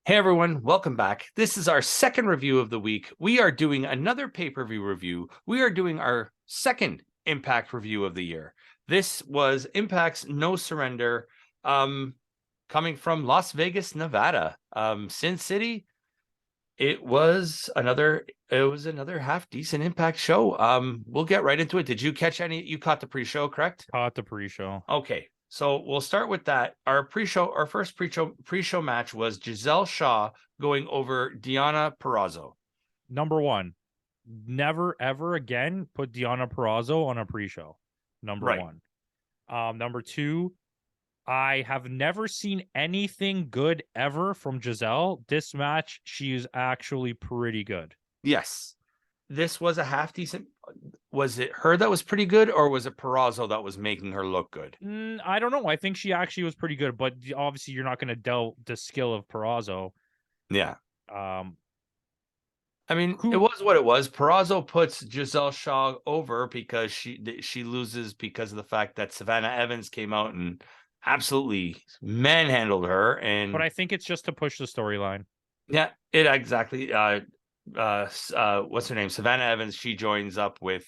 Hey everyone, welcome back. This is our second review of the week. We are doing another pay-per-view review. We are doing our second Impact review of the year. This was Impact's No Surrender, coming from Las Vegas, Nevada. Sin City. It was another half decent Impact show. We'll get right into it. Did you catch any? You caught the pre-show, correct? Caught the pre-show. Okay. So we'll start with that. Our first pre-show match was Gisele Shaw going over Deonna Purrazzo. Number one, never ever again put Deonna Purrazzo on a pre-show. Number one. Number two, I have never seen anything good ever from Gisele. This match, she is actually pretty good. Yes. This was a half decent. Was it her that was pretty good, or was it Purrazzo that was making her look good? I don't know. I think she actually was pretty good, but obviously you're not going to doubt the skill of Purrazzo. Yeah. I mean, it was what it was. Purrazzo puts Gisele Shaw over because she loses because of the fact that Savannah Evans came out and absolutely manhandled her. But I think it's just to push the storyline. Yeah, it exactly. What's her name? Savannah Evans. She joins up with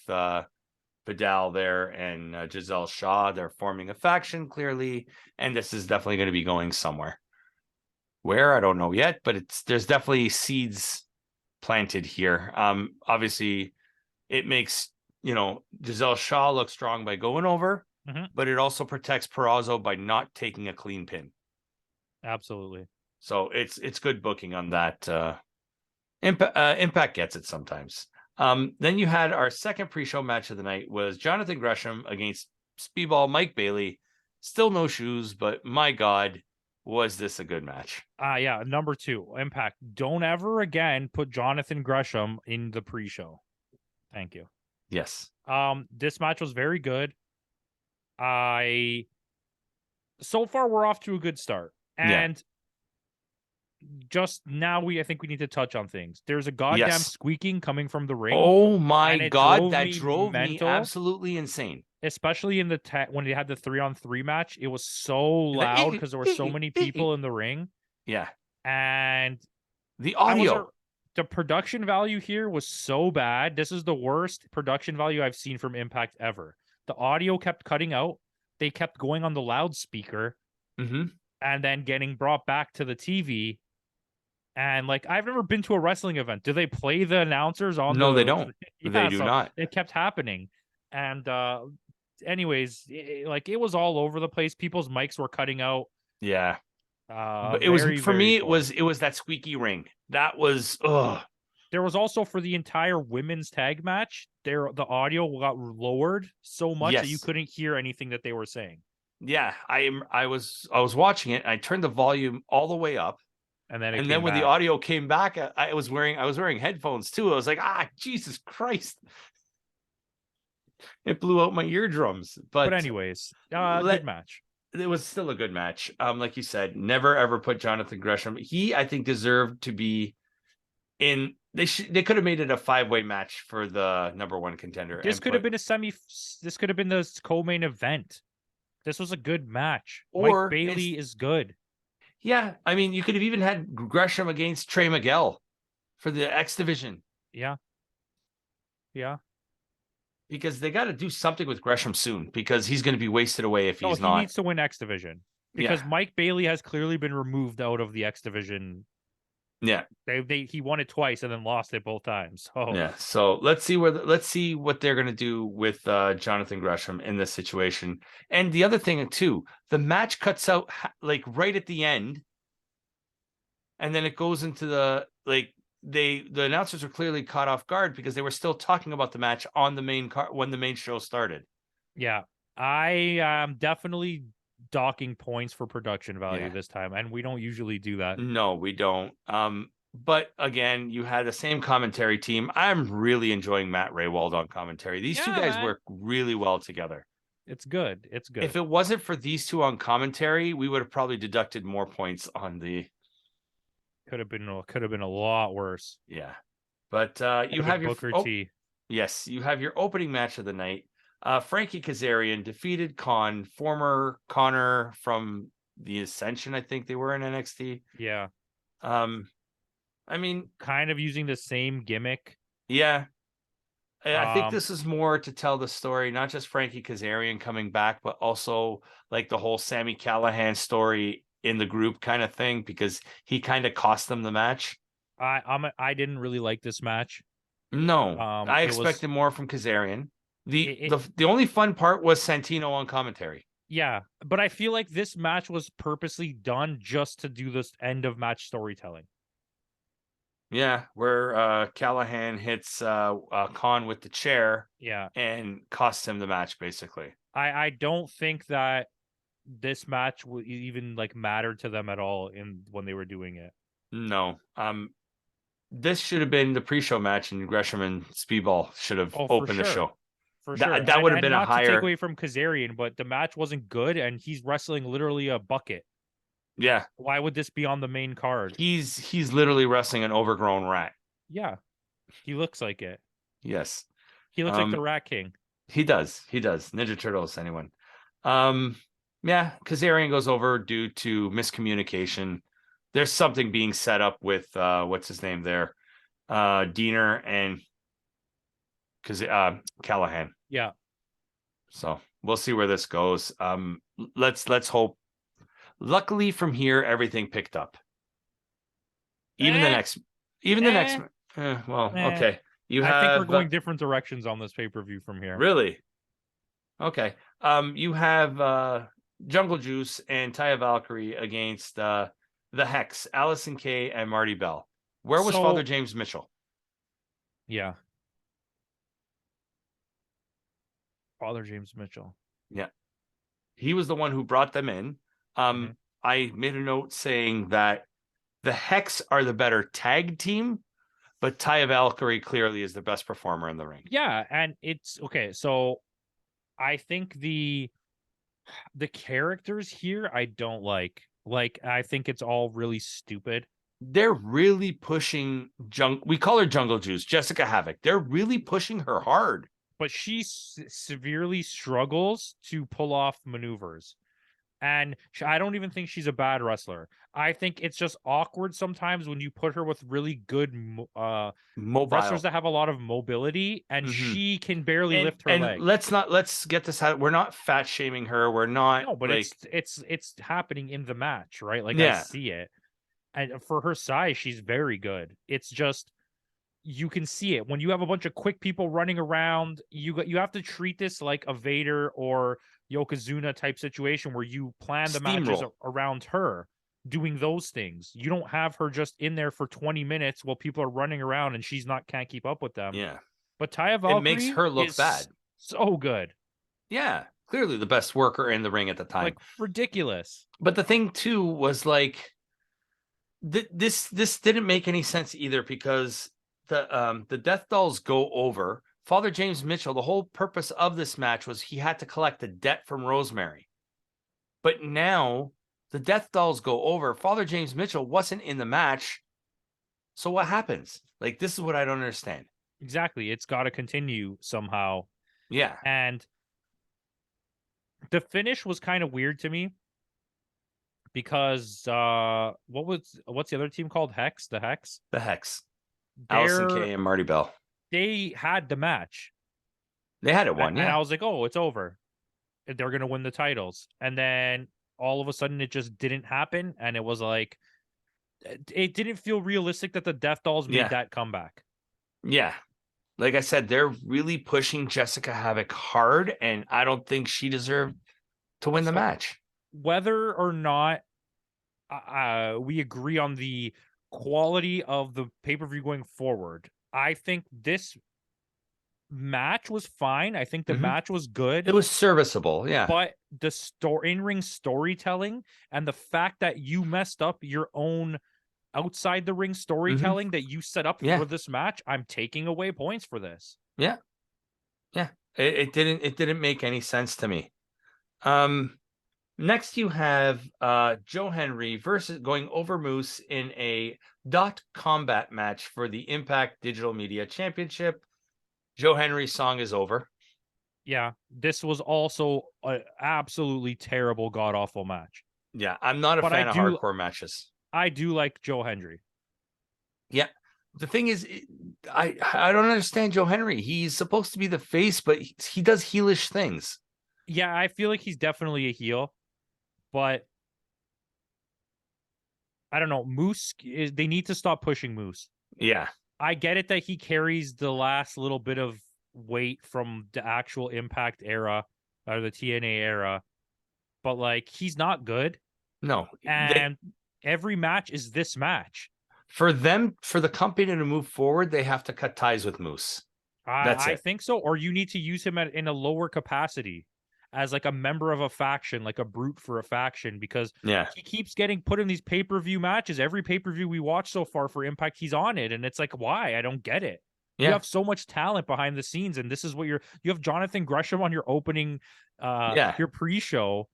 Vidal there and Gisele Shaw. They're forming a faction clearly, and this is definitely going to be going somewhere. Where I don't know yet, but there's definitely seeds planted here. Obviously, it makes Gisele Shaw look strong by going over, but it also protects Purrazzo by not taking a clean pin. Absolutely. So it's good booking on that. Impact gets it sometimes. Then you had our second pre-show match of the night was Jonathan Gresham against Speedball Mike Bailey. Still no shoes, but my God, was this a good match? Yeah. Number two, Impact. Don't ever again put Jonathan Gresham in the pre-show. Thank you. Yes. This match was very good. So far we're off to a good start. And just now I think we need to touch on things. There's a goddamn squeaking coming from the ring. Oh my God, that drove me absolutely insane. Especially in when they had the 3-on-3 match, it was so loud because there were so many people in the ring. Yeah. And the audio, the production value here was so bad. This is the worst production value I've seen from Impact ever. The audio kept cutting out. They kept going on the loudspeaker and then getting brought back to the TV. And I've never been to a wrestling event. Do they play the announcers on? No, they don't. They do not. It kept happening. And anyways, it was all over the place. People's mics were cutting out. Yeah. But it was for me. It was that squeaky ring. That was There was also for the entire women's tag match. The audio got lowered so much that you couldn't hear anything that they were saying. Yeah, I was watching it. And I turned the volume all the way up, and then when the audio came back, I was wearing headphones too. I was like, Jesus Christ. It blew out my eardrums. But anyways, good match. It was still a good match. Like you said, never ever put Jonathan Gresham. He, I think, deserved to be in. They could have made it a 5-way match for the number one contender. This could have been This could have been the co-main event. This was a good match. Mike Bailey is good. Yeah, I mean, you could have even had Gresham against Trey Miguel for the X Division. Yeah. Because they got to do something with Gresham soon, because he's going to be wasted away if he's not. He needs to win X Division because Mike Bailey has clearly been removed out of the X Division. Yeah, he won it twice and then lost it both times. So let's see what they're going to do with Jonathan Gresham in this situation. And the other thing too, the match cuts out right at the end, and then it goes into the the announcers were clearly caught off guard because they were still talking about the match on the main when the main show started. Yeah, I am definitely docking points for production value this time, and we don't usually do that. No, we don't. But again, you had the same commentary team. I'm really enjoying Matt Raywald on commentary. These two guys work really well together. It's good. If it wasn't for these two on commentary, we would have probably deducted more points on the. Could have been a lot worse. Yeah, but you have your Booker T. Yes, you have your opening match of the night. Frankie Kazarian defeated former Connor from the Ascension. I think they were in NXT. Yeah. I mean, kind of using the same gimmick. yeah. I think this is more to tell the story, not just Frankie Kazarian coming back, but also like the whole Sami Callihan story in the group kind of thing, because he kind of cost them the match. I didn't really like this match. No, I It was expected more from Kazarian. The, it, the the only fun part was Santino on commentary. yeah, but I feel like this match was purposely done just to do this end of match storytelling. Yeah, where Callahan hits Khan with the chair, Yeah, and costs him the match basically. I don't think that this match would even like matter to them at all in when they were doing it. No, this should have been the pre-show match, and Gresham and Speedball should have Oh, for opened the sure. show. For sure. That would have And been a not to take higher. away from Kazarian, but the match wasn't good and he's wrestling literally a bucket. Yeah, Why would this be on the main card? he's literally wrestling an overgrown rat. Yeah. He looks like it. Yes, He looks like the Rat King. he does. He does. Ninja Turtles. Anyone? Yeah, Kazarian goes over due to miscommunication. There's something being set up with what's his name there, Diener and Callahan. Yeah. So we'll see where this goes. Let's hope. Luckily, from here, everything picked up. Even the next. Well, okay. I think we're going different directions on this pay-per-view from here. Really? Okay. You have Jungle Juice and Taya Valkyrie against the Hex, Allison Kay and Marty Bell. Where was Father James Mitchell? Yeah. Father James Mitchell. Yeah. He was the one who brought them in. I made a note saying that the Hex are the better tag team, but Taya Valkyrie clearly is the best performer in the ring. Yeah, and it's okay. So I think the characters here I don't like. Like, I think it's all really stupid. They're really pushing we call her Jungle Juice, Jessica Havoc. They're really pushing her hard. But she severely struggles to pull off maneuvers. And I don't even think she's a bad wrestler. I think it's just awkward sometimes when you put her with really good wrestlers that have a lot of mobility, and she can barely lift her leg. Let's get this out. We're not fat shaming her. We're not. No, but like, it's happening in the match, right? Like, yeah. I see it, and for her size, she's very good. It's just you can see it when you have a bunch of quick people running around. You have to treat this like a Vader or Yokozuna type situation where you plan the matches around her doing those things. You don't have her just in there for 20 minutes while people are running around and she's can't keep up with them. Yeah. But Taya Valkyrie, it makes her look bad. So good. Yeah. Clearly the best worker in the ring at the time. Like, ridiculous. But the thing too was like this didn't make any sense either, because the Death Dolls go over. Father James Mitchell, the whole purpose of this match was he had to collect the debt from Rosemary. But now the Death Dolls go over. Father James Mitchell wasn't in the match. So what happens? Like, this is what I don't understand. Exactly. It's got to continue somehow. Yeah. And the finish was kind of weird to me because what's the other team called? Hex? The Hex? The Hex. Allison Kay and Marty Bell. They had the match. They had it won, yeah. And I was like, oh, it's over. They're going to win the titles. And then all of a sudden it just didn't happen. And it was like, it didn't feel realistic that the Death Dolls made that comeback. Yeah. Like I said, they're really pushing Jessica Havoc hard, and I don't think she deserved to win the match. Whether or not we agree on the quality of the pay-per-view going forward, I think this match was fine. I think the match was good. It was serviceable, yeah. But the in-ring storytelling and the fact that you messed up your own outside the ring storytelling that you set up for this match, I'm taking away points for this. Yeah. Yeah. It didn't make any sense to me. Next, you have Joe Henry versus going over Moose in a combat match for the Impact Digital Media Championship. Joe Henry's song is over. Yeah, this was also an absolutely terrible, god-awful match. Yeah, I'm not a fan of hardcore matches. I do like Joe Hendry. Yeah. The thing is, I don't understand Joe Henry. He's supposed to be the face, but he does heelish things. Yeah, I feel like he's definitely a heel, but I don't know. Moose is they need to stop pushing Moose. Yeah. I get it that he carries the last little bit of weight from the actual Impact era or the TNA era, but like he's not good. No. And every match is this match. For the company to move forward, they have to cut ties with Moose. That's I it. think so. Or you need to use him in a lower capacity as like a member of a faction, like a brute for a faction, because Yeah. he keeps getting put in these pay-per-view matches. Every pay-per-view we watch so far for Impact, he's on it. And it's like, why? I don't get it. You Yeah. have so much talent behind the scenes, and this is what you have Jonathan Gresham on your opening Yeah. your pre-show,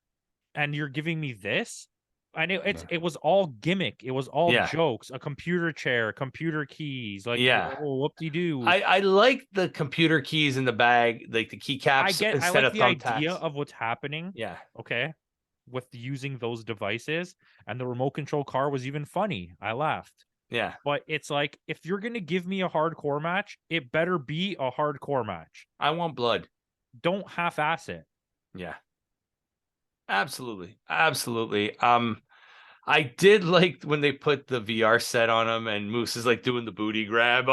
and you're giving me this? And it was all gimmick. It was all Yeah. jokes. A computer chair, computer keys. Like, Yeah. oh, whoop-de-doo. I like the computer keys in the bag, like the keycaps I instead like of the thumbtacks. idea of what's happening. Yeah. Okay. With using those devices, and the remote control car was even funny. I laughed. Yeah. But it's like, if you're gonna give me a hardcore match, it better be a hardcore match. I want blood. Don't half-ass it. Yeah. Absolutely. Absolutely. I did like when they put the VR set on him and Moose is like doing the booty grab.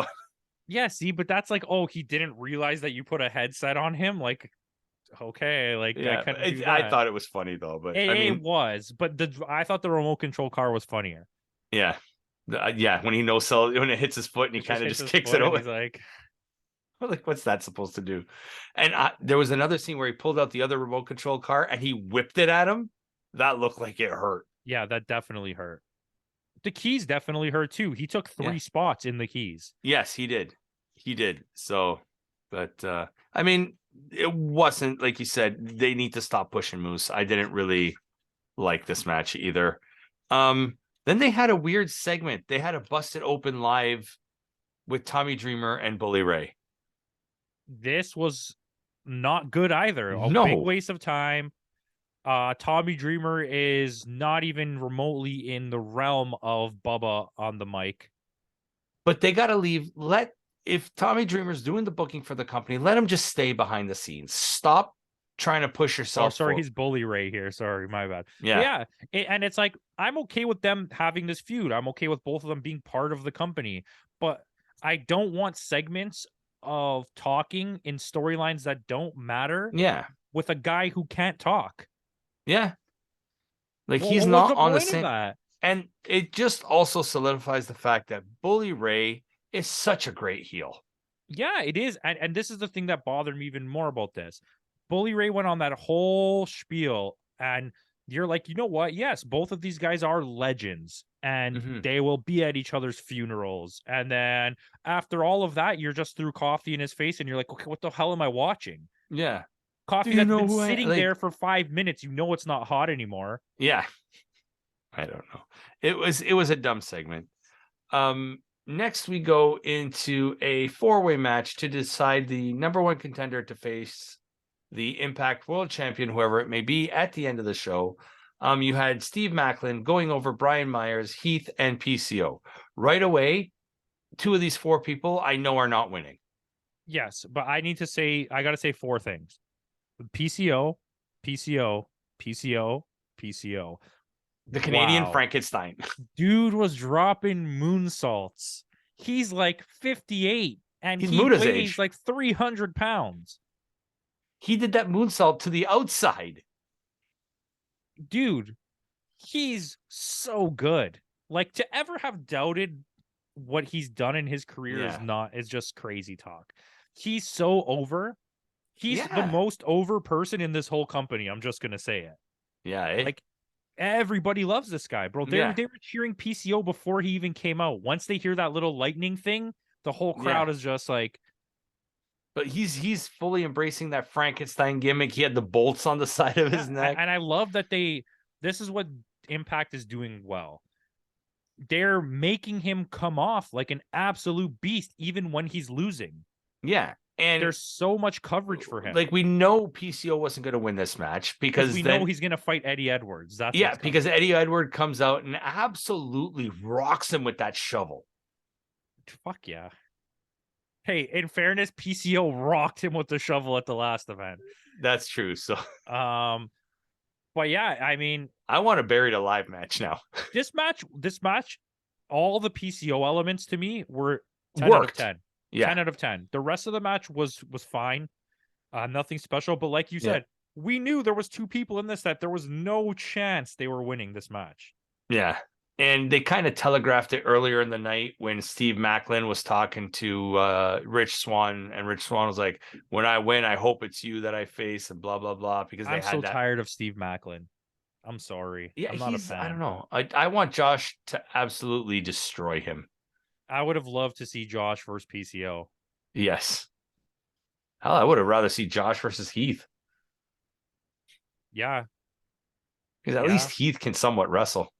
Yeah, see, but that's like, oh, he didn't realize that you put a headset on him. Like, okay, like I couldn't do that. I thought it was funny though, but it was, but I thought the remote control car was funnier. Yeah. Yeah, when he when it hits his foot and he kind of just kicks it away. He's like, what's that supposed to do? And there was another scene where he pulled out the other remote control car and he whipped it at him. That looked like it hurt. Yeah, that definitely hurt. The keys definitely hurt too. He took 3 spots in the keys. Yes, he did. He did. So, but I mean, it wasn't like you said, they need to stop pushing Moose. I didn't really like this match either. Then they had a weird segment. They had a Busted Open live with Tommy Dreamer and Bully Ray. This was not good either. A big waste of time. Tommy Dreamer is not even remotely in the realm of Bubba on the mic. But they got to leave. If Tommy Dreamer's doing the booking for the company, let him just stay behind the scenes. Stop trying to push yourself. Oh, sorry, he's Bully Ray here. Sorry, my bad. Yeah. And it's like, I'm okay with them having this feud. I'm okay with both of them being part of the company. But I don't want segments of talking in storylines that don't matter. Yeah. With a guy who can't talk. Yeah. Like, he's not on the same. That? And it just also solidifies the fact that Bully Ray is such a great heel. Yeah, it is. And this is the thing that bothered me even more about this. Bully Ray went on that whole spiel, and you're like, you know what? Yes, both of these guys are legends, and they will be at each other's funerals. And then after all of that, you're just threw coffee in his face, and you're like, okay, what the hell am I watching? Yeah. Coffee that's been sitting there for 5 minutes. You know it's not hot anymore. Yeah. I don't know. It was a dumb segment. Next we go into a 4-way match to decide the number 1 contender to face the Impact World Champion, whoever it may be, at the end of the show. You had Steve Macklin going over Brian Myers, Heath, and PCO. Right away, 2 of these 4 people I know are not winning. Yes, but I got to say 4 things. PCO, PCO, PCO, PCO. The Canadian Frankenstein. Dude was dropping moonsaults. He's like 58, and he weighs like 300 pounds. He did that moonsault to the outside. Dude, he's so good. Like, to ever have doubted what he's done in his career is just crazy talk. He's so over. He's the most over person in this whole company. I'm just gonna say it. Yeah, like everybody loves this guy, bro. They were cheering PCO before he even came out. Once they hear that little lightning thing, the whole crowd is just like. But he's fully embracing that Frankenstein gimmick. He had the bolts on the side of his neck, and I love that this is what Impact is doing well. They're making him come off like an absolute beast, even when he's losing. Yeah. And there's so much coverage for him. Like, we know PCO wasn't going to win this match because we know he's going to fight Eddie Edwards. That's because Eddie Edwards comes out and absolutely rocks him with that shovel. Fuck yeah. Hey, in fairness, PCO rocked him with the shovel at the last event. That's true. So, but yeah, I mean, I want a buried alive match now. this match, all the PCO elements to me were 10 out of 10. Yeah. 10 out of 10. The rest of the match was fine. Nothing special, but like you said, we knew there was two people in this that there was no chance they were winning this match. Yeah. And they kind of telegraphed it earlier in the night when Steve Macklin was talking to Rich Swann, and Rich Swann was like, when I win, I hope it's you that I face, and blah, blah, blah, because I'm so tired of Steve Macklin. I'm sorry. Yeah, I'm not a fan. I don't know. I want Josh to absolutely destroy him. I would have loved to see Josh versus PCO. Yes. Hell, I would have rather see Josh versus Heath. Yeah. Because at least Heath can somewhat wrestle.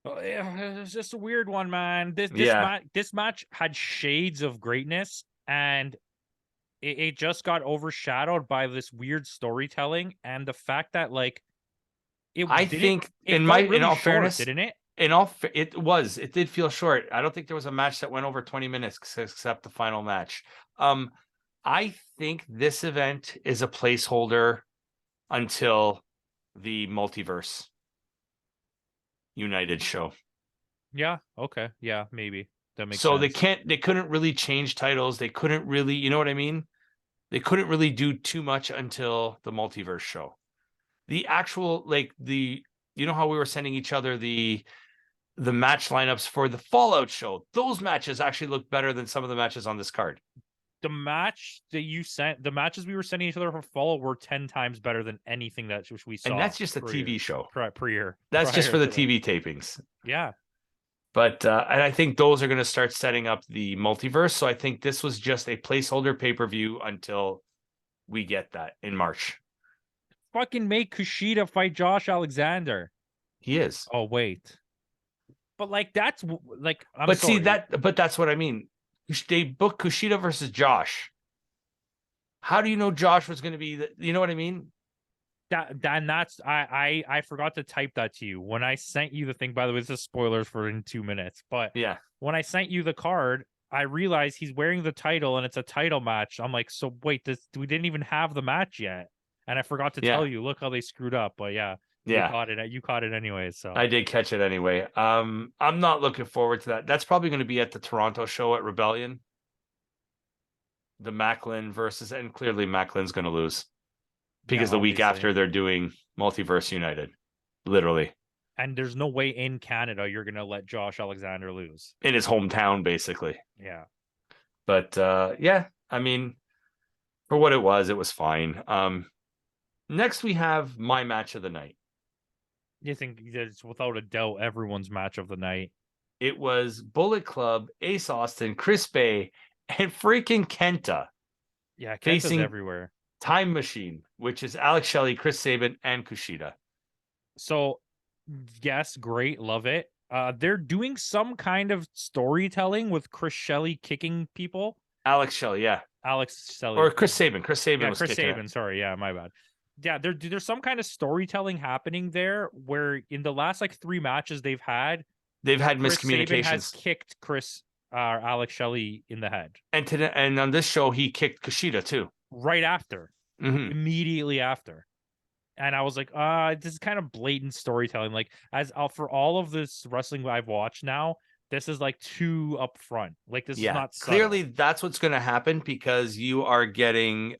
Oh, yeah, it's just a weird one, man. This match had shades of greatness, and it just got overshadowed by this weird storytelling and the fact that, like, in all fairness, didn't it? It did feel short. I don't think there was a match that went over 20 minutes except the final match. I think this event is a placeholder until the Multiverse United show. Yeah. Okay. Yeah. Maybe that makes sense. So they couldn't really change titles. They couldn't really, you know what I mean? They couldn't really do too much until the Multiverse show. The actual, like, you know how we were sending each other the match lineups for the Fallout show? Those matches actually look better than some of the matches on this card. The match that you sent, the matches we were sending each other for Fallout were 10 times better than anything that we saw. And that's just a TV show. Prior. That's just for the TV tapings. Yeah. But and I think those are going to start setting up the Multiverse. So I think this was just a placeholder pay-per-view until we get that in March. Fucking make Kushida fight Josh Alexander. He is. Oh, wait. But, like, that's like, but that's what I mean. They booked Kushida versus Josh. How do you know Josh was going to be you know what I mean? That's I forgot to type that to you when I sent you the thing. By the way, this is spoilers for in 2 minutes. But yeah, when I sent you the card, I realized he's wearing the title and it's a title match. I'm like, so wait, we didn't even have the match yet, and I forgot to tell you. Look how they screwed up. But yeah. You caught it anyway. So I did catch it anyway. I'm not looking forward to that. That's probably going to be at the Toronto show at Rebellion. The Macklin versus, and clearly Macklin's going to lose because the week after they're doing Multiverse United, literally. And there's no way in Canada you're going to let Josh Alexander lose in his hometown, basically. Yeah. But yeah, I mean, for what it was fine. Next we have my match of the night. You think it's without a doubt everyone's match of the night? It was Bullet Club, Ace Austin, Chris Bey, and freaking Kenta. Yeah, Kenta's facing everywhere. Time Machine, which is Alex Shelley, Chris Sabin, and Kushida. So, yes, great, love it. They're doing some kind of storytelling with Chris Shelley kicking people. Alex Shelley, yeah. Alex Shelley. Or Chris Sabin. Chris Sabin was Chris kicking Sabin, sorry, yeah, my bad. Yeah, there's some kind of storytelling happening there where in the last like 3 matches they've had miscommunications. Sabin has kicked Alex Shelley in the head, and on this show he kicked Kashida too. Right after, immediately after, and I was like, this is kind of blatant storytelling. Like for all of this wrestling I've watched now, this is like too upfront. Like this is not subtle. Clearly that's what's going to happen because you are getting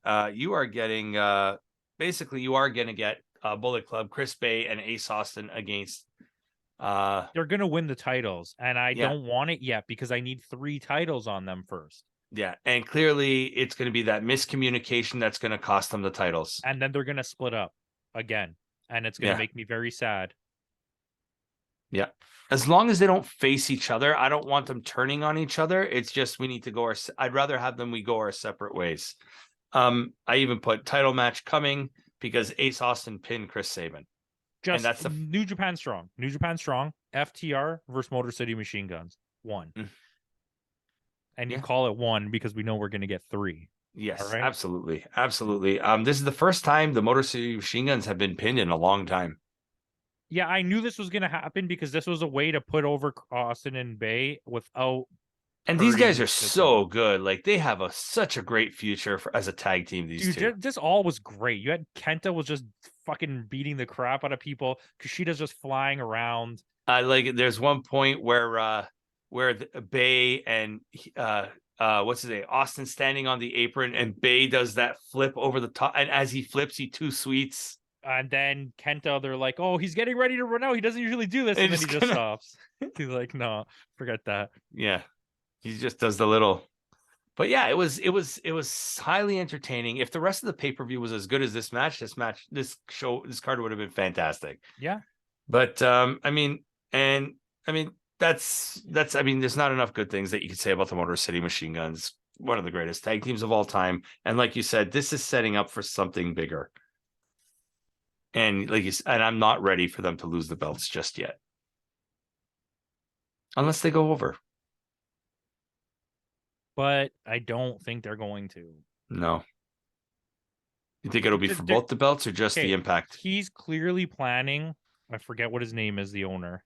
basically, you are going to get Bullet Club, Chris Bey, and Ace Austin against. They're going to win the titles, and I don't want it yet because I need 3 titles on them first. Yeah, and clearly it's going to be that miscommunication that's going to cost them the titles. And then they're going to split up again, and it's going to make me very sad. Yeah. As long as they don't face each other, I don't want them turning on each other. It's just we need to go I'd rather have them go our separate ways. I even put title match coming because Ace Austin pinned Chris Sabin. And that's the New Japan Strong. New Japan Strong, FTR versus Motor City Machine Guns. 1. and you call it 1 because we know we're going to get 3. Yes, All right? absolutely. Absolutely. This is the first time the Motor City Machine Guns have been pinned in a long time. Yeah, I knew this was going to happen because this was a way to put over Austin and Bey without. And these guys are so good. Like, they have such a great future as a tag team, these two. Dude, this all was great. You had Kenta was just fucking beating the crap out of people. Kushida's just flying around. There's one point where Bey and what's his name? Austin standing on the apron, and Bey does that flip over the top, and as he flips, he two sweets. And then Kenta, they're like, "Oh, he's getting ready to run out. He doesn't usually do this," and then he just stops. He's like, "No, forget that." Yeah, he just does the little. But yeah, it was highly entertaining. If the rest of the pay-per-view was as good as this card would have been fantastic. Yeah. But that's there's not enough good things that you could say about the Motor City Machine Guns. One of the greatest tag teams of all time. And like you said, this is setting up for something bigger. And and I'm not ready for them to lose the belts just yet. Unless they go over. But I don't think they're going to. No. You think it'll be for both the belts or just the Impact? He's clearly planning. I forget what his name is, the owner.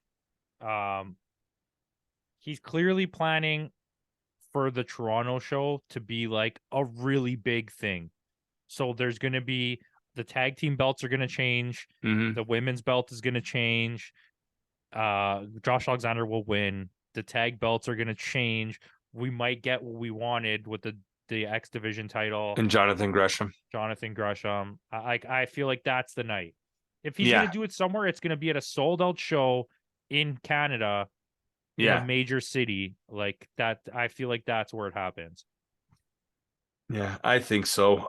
He's clearly planning for the Toronto show to be like a really big thing. So there's going to be the tag team belts are going to change. Mm-hmm. The women's belt is going to change. Josh Alexander will win. The tag belts are going to change. We might get what we wanted with the X Division title. And Jonathan Gresham. I feel like that's the night. If he's going to do it somewhere, it's going to be at a sold-out show in Canada, in a major city like that. I feel like that's where it happens. Yeah, I think so.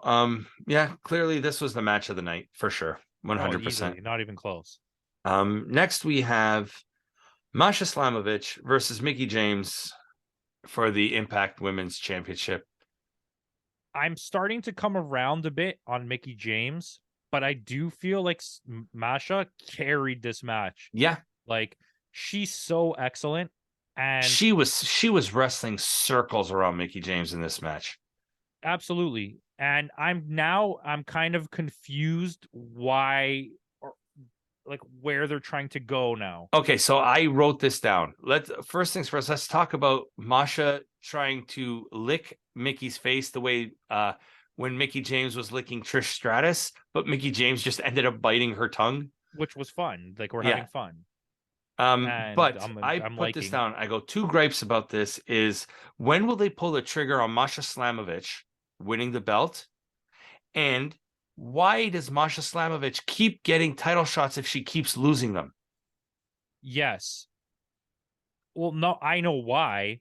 Clearly this was the match of the night for sure. 100%. Not even close. Next we have Masha Slamovich versus Mickie James for the Impact Women's Championship. I'm starting to come around a bit on Mickie James, but I do feel like Masha carried this match. Yeah. Like, she's so excellent. And she was wrestling circles around Mickie James in this match. Absolutely. And I'm kind of confused why, or like where they're trying to go now. Okay, so I wrote this down. First things first, let's talk about Masha trying to lick Mickey's face the way when Mickie James was licking Trish Stratus, but Mickie James just ended up biting her tongue. Which was fun. Like, we're having fun. But I put this down. I go, 2 gripes about this is, when will they pull the trigger on Masha Slamovich winning the belt? And why does Masha Slamovich keep getting title shots if she keeps losing them? Yes. Well, no, I know why.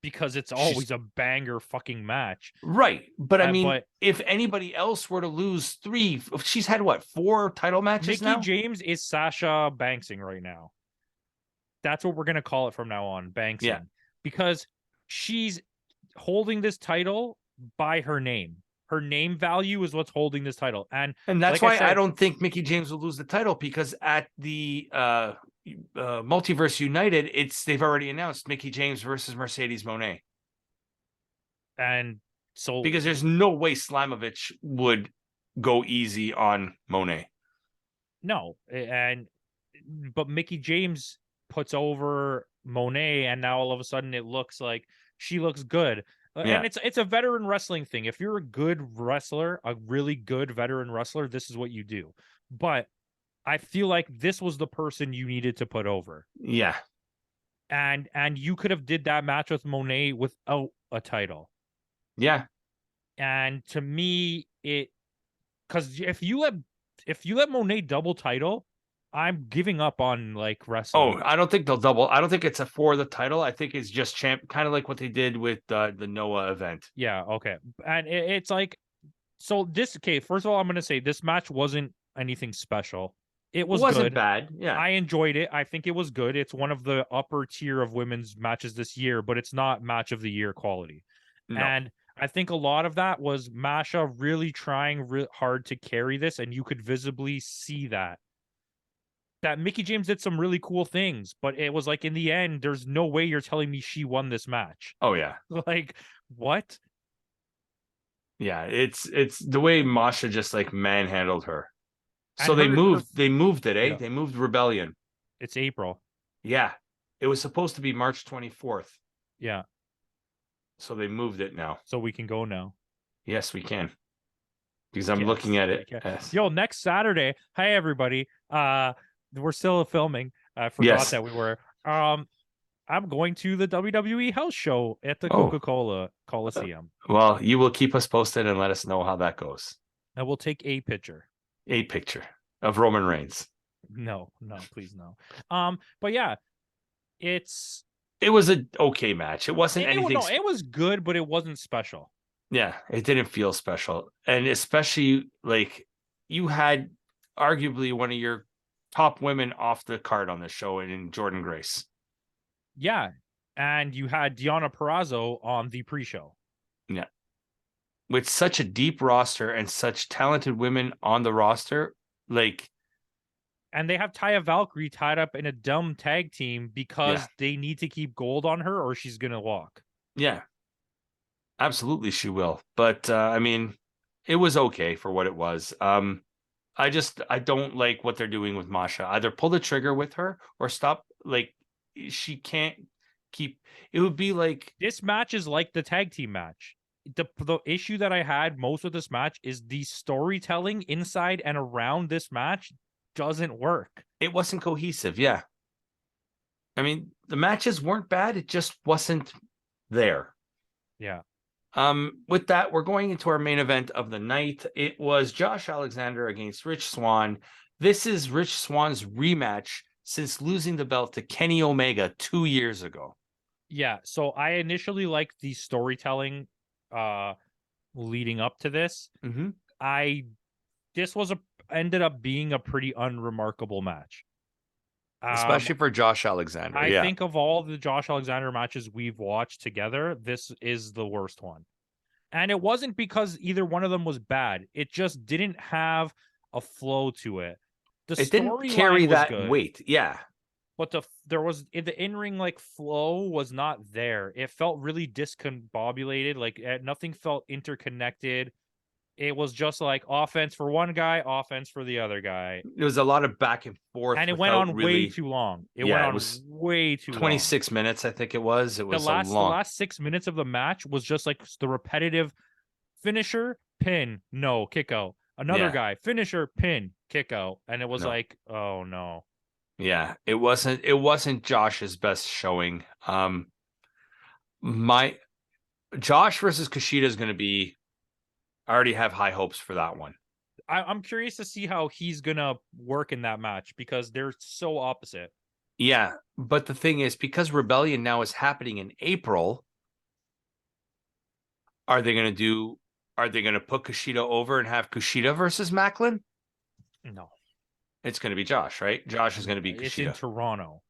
Because it's always a banger fucking match. Right. But I mean, if anybody else were to lose 3, she's had what, 4 title matches now? Mickie James is Sasha Banksing right now. That's what we're going to call it from now on, Banksing. Yeah. Because she's holding this title by her name. Her name value is what's holding this title. And that's why I don't think Mickie James will lose the title, because at the Multiverse United, they've already announced Mickie James versus Mercedes Moné. And so, because there's no way Slamovich would go easy on Moné. No. But Mickie James puts over Moné, and now all of a sudden it looks like she looks good. Yeah. And it's a veteran wrestling thing. If you're a good wrestler, a really good veteran wrestler, this is what you do. But I feel like this was the person you needed to put over. Yeah. And you could have did that match with Moné without a title. Yeah. And to me, because if you let Moné double title, I'm giving up on like wrestling. Oh, I don't think they'll double. I don't think it's for the title. I think it's just champ, kind of like what they did with the Noah event. Yeah. Okay. And it's like, so this. Okay. First of all, I'm going to say this match wasn't anything special. It wasn't good. Bad. Yeah. I enjoyed it. I think it was good. It's one of the upper tier of women's matches this year, but it's not match of the year quality. No. And I think a lot of that was Masha really trying hard to carry this, and you could visibly see that. that Mickey James did some really cool things, but it was like in the end, there's no way you're telling me she won this match. Oh yeah. Like, what? Yeah, it's the way Masha just like manhandled her. So And they her- moved it, eh? Yeah. They moved Rebellion. It's April. Yeah. It was supposed to be March 24th. Yeah. So they moved it now. So we can go now. Yes, we can. Because I'm Yes, looking at it. we can. Yes. Yo, next Saturday. Hi everybody. We're still filming. I forgot Yes. that we were. I'm going to the WWE house show at the Oh. Coca-Cola Coliseum. Well, you will keep us posted and let us know how that goes. I will take a picture. A picture of Roman Reigns. No, please no. But yeah, it was an okay match. It wasn't anything. No, it was good, but it wasn't special. Yeah, it didn't feel special. And especially like you had arguably one of your top women off the card on the show in Jordan Grace. Yeah. And you had Deonna Purrazzo on the pre-show. Yeah. With such a deep roster and such talented women on the roster, like. And they have Taya Valkyrie tied up in a dumb tag team because they need to keep gold on her or she's going to walk. Yeah. Absolutely she will. But I mean, it was okay for what it was. I don't like what they're doing with Masha. Either pull the trigger with her or stop. Like, she can't keep. It would be like this match is like the tag team match. The issue that I had most with this match is the storytelling inside and around this match doesn't work. It wasn't cohesive. Yeah. I mean, the matches weren't bad. It just wasn't there. Yeah. With that, we're going into our main event of the night. It was Josh Alexander against Rich Swann. This is Rich Swann's rematch since losing the belt to Kenny Omega 2 years ago. Yeah, so I initially liked the storytelling leading up to this. Mm-hmm. This ended up being a pretty unremarkable match. Especially for Josh Alexander. I think of all the Josh Alexander matches we've watched together, this is the worst one. And it wasn't because either one of them was bad. It just didn't have a flow to it. It didn't carry that weight. Yeah. But the in-ring like flow was not there. It felt really discombobulated. Like nothing felt interconnected. It was just like offense for one guy, offense for the other guy. There was a lot of back and forth. And it went on way too long. It went on way too long. 26 minutes, I think it was. It was the last 6 minutes of the match was just like the repetitive finisher, pin, no, kick out. Another guy, finisher, pin, kick out. And it was like, oh no. Yeah, it wasn't Josh's best showing. My Josh versus Kushida is going to be. I already have high hopes for that one. I'm curious to see how he's gonna work in that match because they're so opposite. Yeah, but the thing is, because Rebellion now is happening in April, are they gonna put Kushida over and have Kushida versus Macklin? No. It's gonna be Josh, right? Josh is gonna be Kushida. It's in Toronto.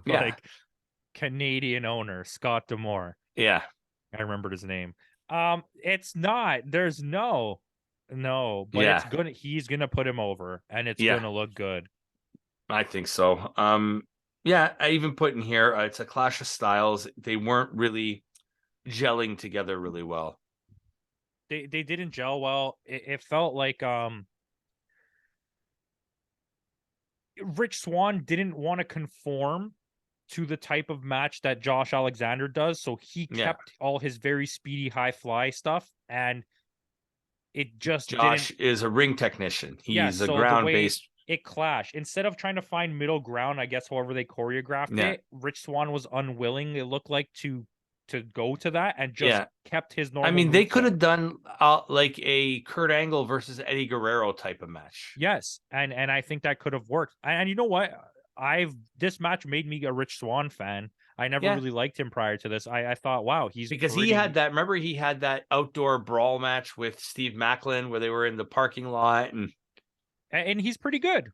Yeah. Like Canadian owner, Scott D'Amore. Yeah. I remembered his name. It's not. There's no, but he's gonna put him over and it's gonna look good. I think so. Yeah, I even put in here, it's a clash of styles. They weren't really gelling together really well. They didn't gel well. It felt like Rich Swann didn't want to conform to the type of match that Josh Alexander does, so he kept all his very speedy high fly stuff, and it just Josh is a ring technician. He's a ground-based. It clashed. Instead of trying to find middle ground, I guess however they choreographed it, Rich Swann was unwilling, it looked like, to go to that and just kept his normal. I mean, they could have done like a Kurt Angle versus Eddie Guerrero type of match. Yes, and I think that could have worked. And you know what? This match made me a Rich Swann fan. I never really liked him prior to this. I thought, wow, he had that. Remember, he had that outdoor brawl match with Steve Macklin where they were in the parking lot, and he's pretty good.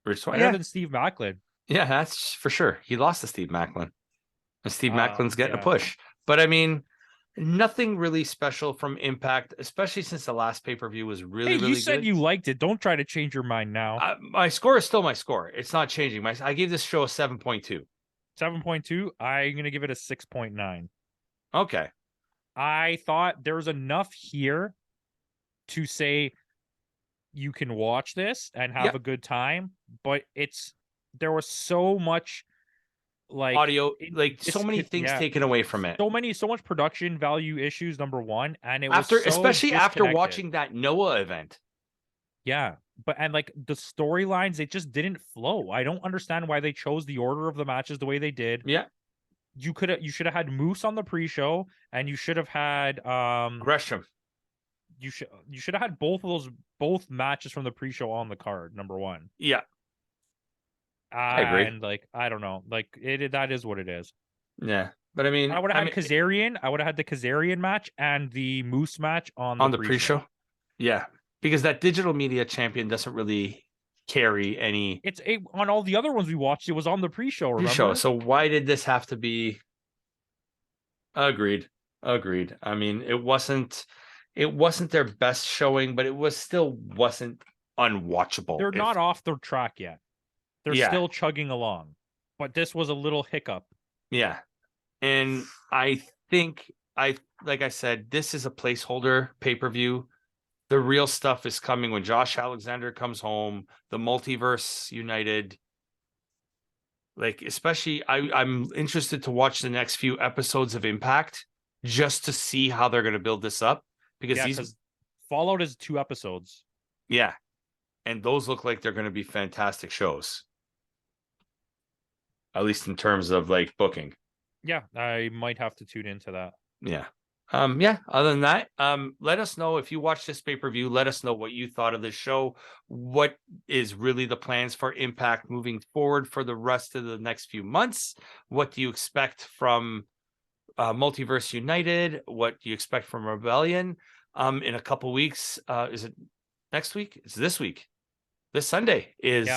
Rich Swann, better than Steve Macklin. Yeah, that's for sure. He lost to Steve Macklin, and Steve Macklin's getting a push. But I mean, Nothing really special from Impact, especially since the last pay-per-view was really, Hey, really you said good. you liked it. Don't try to change your mind now. My score is still my score. It's not changing. I gave this show a 7.2. 7.2. I'm gonna give it a 6.9. Okay. I thought there was enough here to say you can watch this and have Yep. a good time, but there was so much like Audio, like so many things taken away from it. So much production value issues, number one, and it was Especially after disconnected. watching that Noah event. Yeah, but and like the storylines, it just didn't flow. I don't understand why they chose the order of the matches the way they did. Yeah. You should have had Moose on the pre-show, and you should have had Gresham. You should have had both matches from the pre-show on the card, number one. Yeah. I agree. And like I don't know, like that is what it is. Yeah. But I mean, I would have had Kazarian. I would have had the Kazarian match and the Moose match on the pre-show. Yeah, because that digital media champion doesn't really carry any. On all the other ones we watched. It was on the pre-show. Remember? So why did this have to be? Agreed. I mean, it wasn't their best showing, but it wasn't unwatchable. They're not off their track yet. They're still chugging along, but this was a little hiccup. Yeah. And I think like I said, this is a placeholder pay-per-view. The real stuff is coming when Josh Alexander comes home, the multiverse united. Like, especially I'm interested to watch the next few episodes of Impact just to see how they're going to build this up, because Fallout is 2 episodes. Yeah. And those look like they're going to be fantastic shows. At least in terms of like booking. Yeah, I might have to tune into that. Yeah. Other than that, let us know if you watch this pay-per-view. Let us know what you thought of this show. What is really the plans for Impact moving forward for the rest of the next few months? What do you expect from Multiverse United? What do you expect from Rebellion? In a couple weeks, is it next week? It's this week. This Sunday is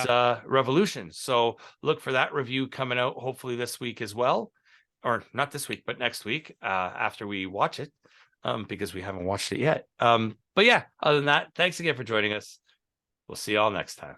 Revolution. So look for that review coming out hopefully this week as well. Or not this week, but next week after we watch it, because we haven't watched it yet. But yeah, other than that, thanks again for joining us. We'll see y'all next time.